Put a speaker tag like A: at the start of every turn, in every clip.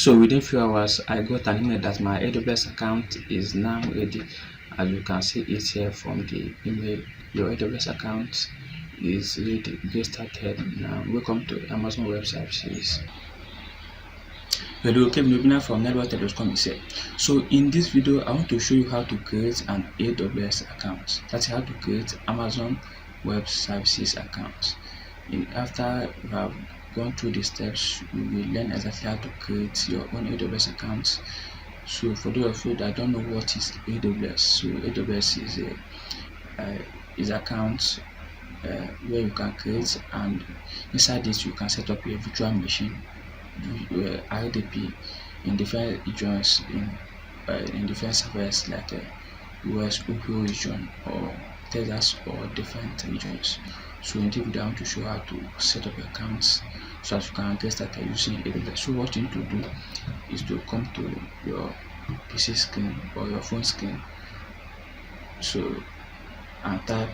A: So within few hours, I got an email that my AWS account is now ready. As you can see it here from the email, your AWS account is ready. Get started now. Welcome to Amazon Web Services. Hello, 𝗪𝗍𝗻 from 𝗨𝗏𝗏.com. So in this video, I want to show you how to create an AWS account. That's how to create Amazon Web Services account. After you have gone through the steps, you will learn exactly how to create your own AWS account. So for those of you that don't know what is AWS, so AWS is account where you can create, and inside this you can set up a virtual machine, RDP, in different regions, in different servers like US, UK region, or Texas, or different regions. So in this video, I want to show how to set up accounts so that you can get started using AWS. So what you need to do is to come to your PC screen or your phone screen, so and type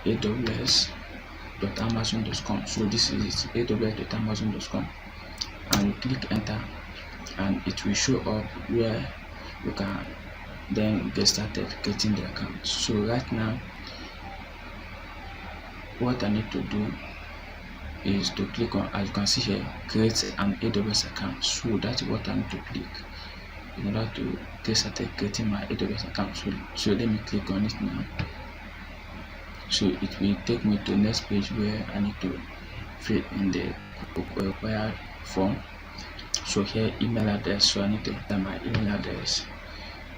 A: aws.amazon.com. so this is it, aws.amazon.com, and click enter, and it will show up where you can then get started getting the account. So right now, what I need to do is to click on, as you can see here, create an AWS account. So that's what I need to click in order to get started creating my AWS account. So let me click on it now. So it will take me to the next page where I need to fill in the required form. So here, email address, so I need to enter my email address.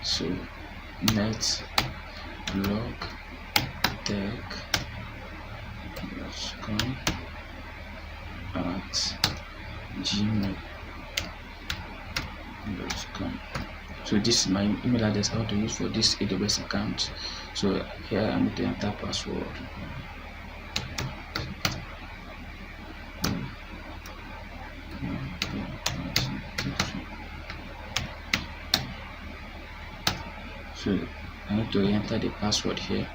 A: So @gmail.com. So this is my email address I want to use for this AWS account. So here I need to enter password. So I need to enter the password here.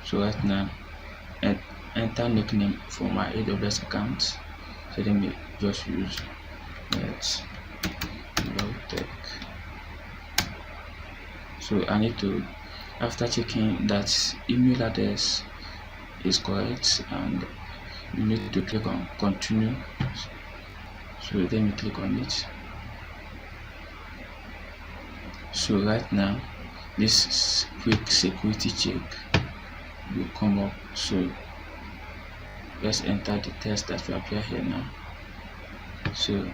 A: So right now, enter nickname for my AWS account. So let me just use @𝗨𝗏𝗏. So I need to, after checking that email address is correct, and you need to click on continue. So let me click on it. So right now, this quick security check will come up. So let's enter the text that will appear here now. So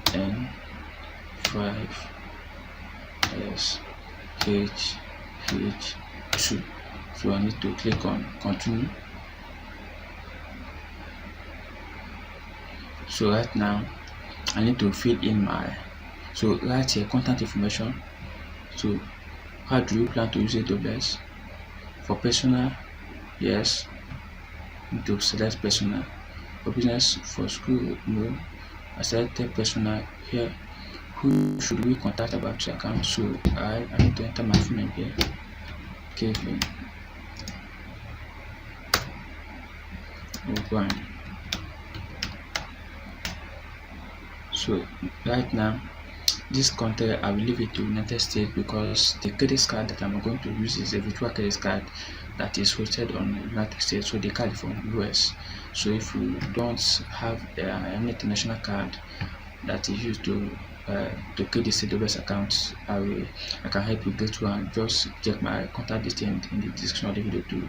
A: 𝗵𝗏𝗏𝗁. So I need to click on continue. So right now, I need to fill in my, so right here, contact information. So how do you plan to use AWS? For personal, yes, need to select personal. For business, for school, no. I selected personal. Here, who should we contact about your account? So I need to enter my phone name here, Kevin. So right now, this country I will leave it to United States, because the credit card that I'm going to use is a virtual credit card that is hosted on United States. So the card is from US. So if you don't have an international card that is used to create this AWS account, I can help you get one. Just check my contact details in the description of the video to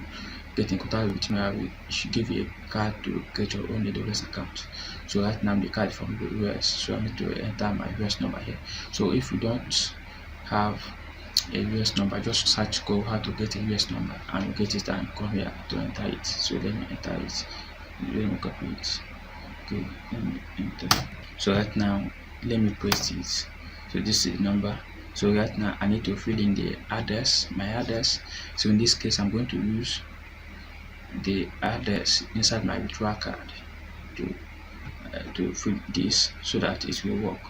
A: get in contact with me. I will give you a card to create your own AWS account. So right now, the card is from the US, so I need to enter my US number here. So if you don't have a US number, just search Google how to get a US number, and you get it and come here to enter it. So let me enter it. Let me copy it. Okay, let me enter. So right now, let me paste it. So this is the number. So right now, I need to fill in the address, my address. So in this case, I'm going to use the address inside my virtual card to fill this so that it will work.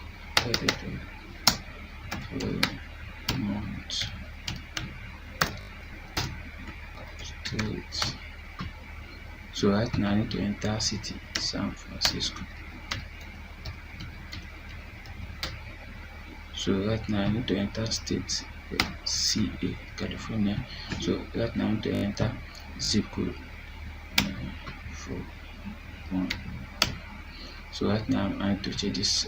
A: So right now I need to enter city, San Francisco. So right now I need to enter state, CA, California. So right now I need to enter zip code 941. So right now I need to check this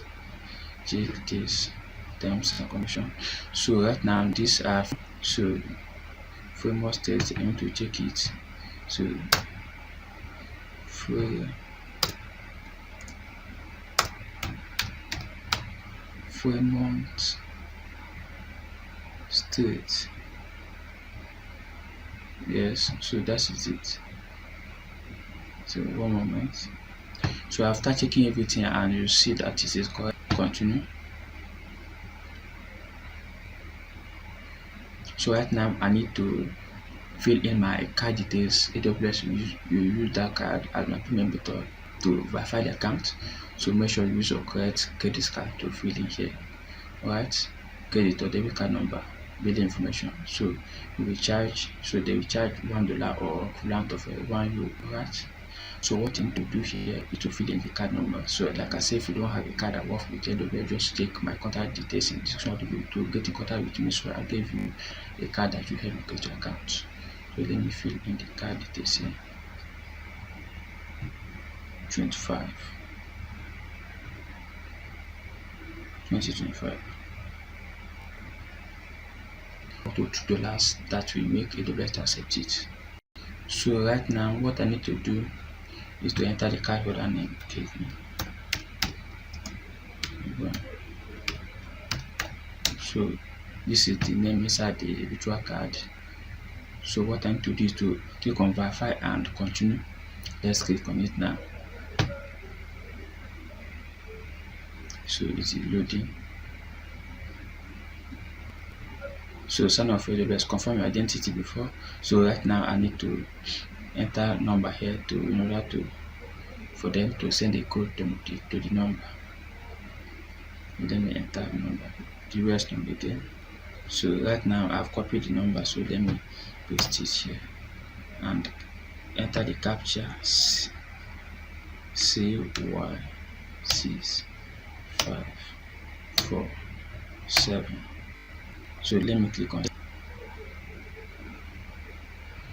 A: terms and conditions. So right now these are framework states. I need to check it. So framework state. Yes, so that is it. So one moment. So after checking everything and you see that it is correct, continue. So right now I need to fill in my card details. AWS you use that card as my payment method to verify the account. So make sure you use your correct credit card to fill in here. Alright, credit or debit card number, billing information. So you will charge. So they will charge $1 or equivalent of €1. Alright. So what you need to do here is to fill in the card number. So like I said, if you don't have a card that works with AWS, just take my contact details in the description of the video to get in contact with me. So I'll give you a card that will help you get your account. So let me fill in the card details here. 2025. Up to $2 that will make AWS accept it. So right now what I need to do is to enter the card holder name. So this is the name inside the virtual card. So what I need to do is to click on verify and continue. Let's click on it now. So it's loading. So sign up for AWS, confirm your identity before. So right now I need to enter number here in order for them to send a code to the number. Let me enter the number, the US number again. So right now I've copied the number, so let me paste it here and enter the captcha 𝗬𝗎65447. So let me click on it.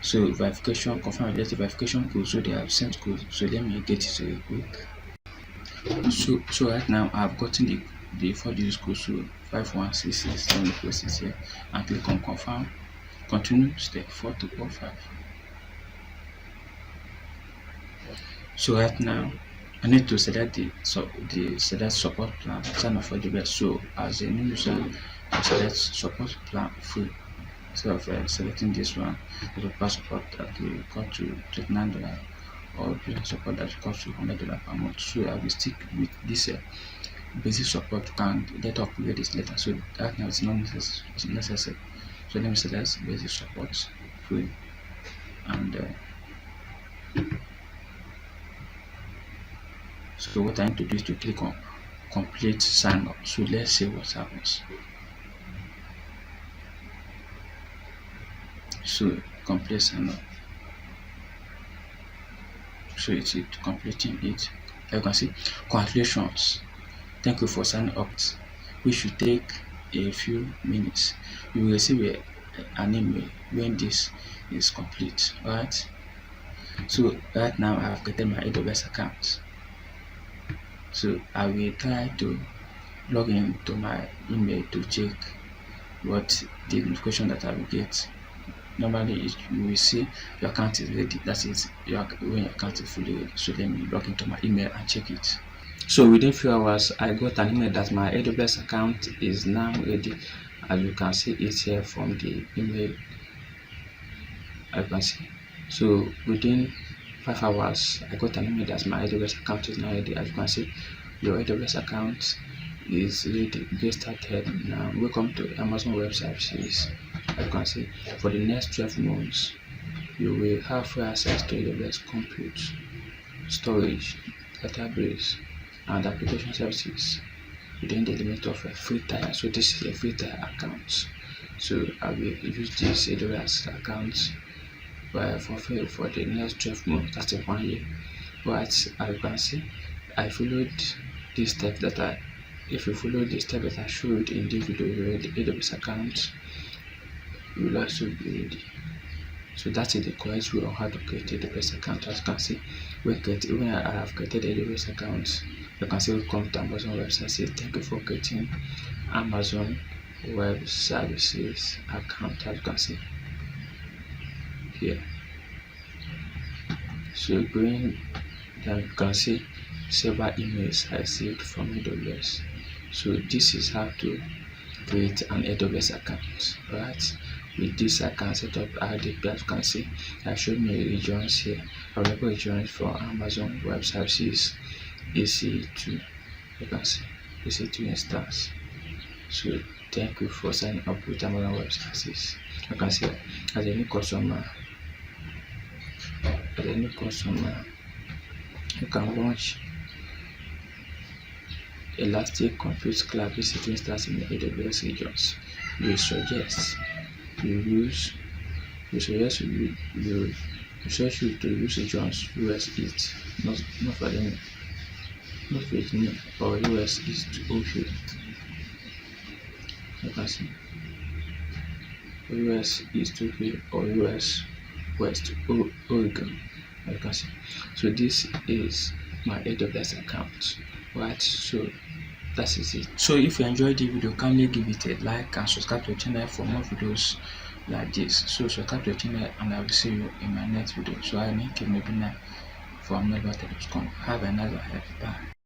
A: So verification, confirm identity verification code. So they have sent code. So let me get it real quick. So right now I've gotten the 4-digit code. So 5166. Let me press it here and click on confirm. Continue step 4 to 5. So right now I need to select the select support plan, sign up for AWS. So as a new user, I select support plan free. Instead of selecting this one, the pass support that will cost to $39 or business support that will cost to $100 per month. So I will stick with this basic support. You can later upgrade this later. So right now it's not necessary. So let me select basic support free and so what I need to do is to click on complete sign up. So let's see what happens. So complete sign up. So it's completing it. You can see, congratulations, thank you for signing up. We should take a few minutes. You will receive an email when this is complete. Alright. So right now I have created my AWS account. So I will try to log into my email to check what the notification that I will get. Normally you will see your account is ready. That is when your account is fully ready. So let me log into my email and check it. So within few hours I got an email that my AWS account is now ready. As you can see it here from the email, I can see. So within 5 hours I got an email that my AWS account is now ready. As you can see, your AWS account is ready. Get started now. Welcome to Amazon Web Services. As you can see, for the next 12 months you will have free access to AWS compute, storage, database and application services within the limit of a free tier. So this is a free tier account. So I will use this AWS account fulfill for the next 12 months, that's a 1 year. But as you can see, I followed this step that if you follow the step that I showed in the video, your AWS account will also be ready. So that is the correct way on how to create a AWS account. As you can see, when I have created a AWS account, you can see we come to Amazon website, say thank you for creating Amazon Web Services account, as you can see here. So going down, you can see several emails I received from AWS. So this is how to create an AWS account, right? With this account set up RDP, as you can see, I showed me regions here, available regions for Amazon Web Services EC2. You can see EC2 instance. So thank you for signing up with Amazon Web Services. You can see as a new customer, you can launch Elastic Compute Cloud EC2 instance in the AWS regions. We suggest you to use regions US East, not Virginia, or US East Ocean. You can see US East Ocean or US West Oregon. You can see. So this is my AWS account, right? So that is it. So if you enjoyed the video, kindly give it a like and subscribe to the channel for more videos like this. So subscribe to the channel and I will see you in my next video. So I am 𝗪𝗪𝗦 from 𝗪𝗪𝗬𝗀. Have a nice day. Bye.